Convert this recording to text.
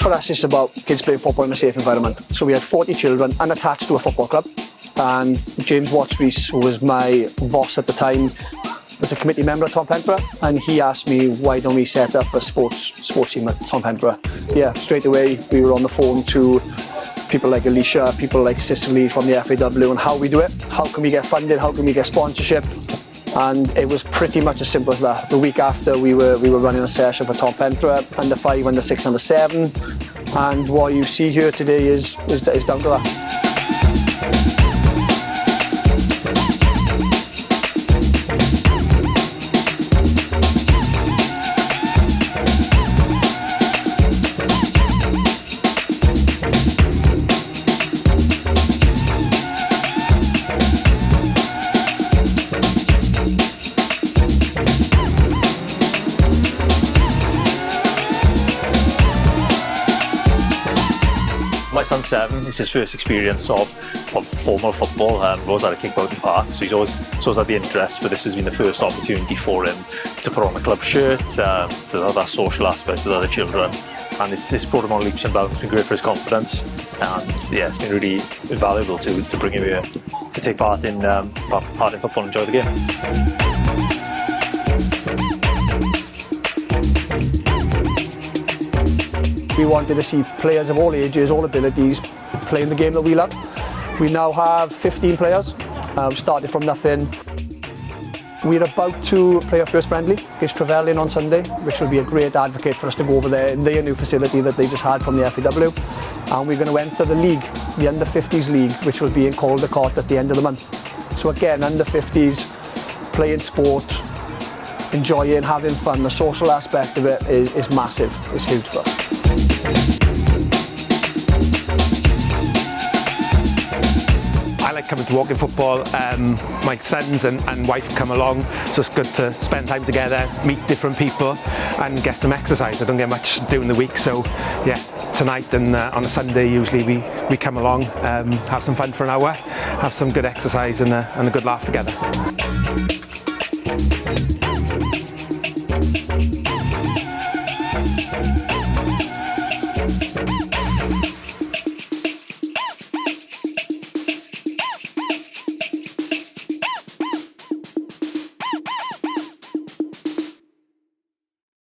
For us, it's about kids playing football in a safe environment. So we had 40 children unattached to a football club, and James Watts-Rees, who was my boss at the time, was a committee member at Tom Pentra, and he asked me, why don't we set up a sports team at Tom Pentra? Yeah, straight away we were on the phone to people like Alicia, people like Cicely from the FAW, and how we do it, how can we get funded, how can we get sponsorship, and it was pretty much as simple as that. The week after we were running a session for Tom Pentra, under 5, under 6, under 7, and what you see here today is down to that. My son's 7, it's his first experience of formal football. We've always had a Kickboxing Park, so he's always had the interest, but this has been the first opportunity for him to put on a club shirt, to have that social aspect with other children, and it's brought him on leaps and bounds. It's been great for his confidence, and yeah, it's been really invaluable to bring him here to take part in football and enjoy the game. We wanted to see players of all ages, all abilities, playing the game that we love. We now have 15 players, started from nothing. We're about to play our first friendly against Trevelyan on Sunday, which will be a great advocate for us to go over there in their new facility that they just had from the FAW. And we're going to enter the league, the under 50s league, which will be in Caldecott at the end of the month. So again, under 50s, playing sport, enjoying, having fun, the social aspect of it is massive, it's huge for us. I like coming to Walking Football. My sons and wife come along, so it's good to spend time together, meet different people and get some exercise. I don't get much during the week, so yeah, tonight and on a Sunday usually we come along, have some fun for an hour, have some good exercise and a good laugh together.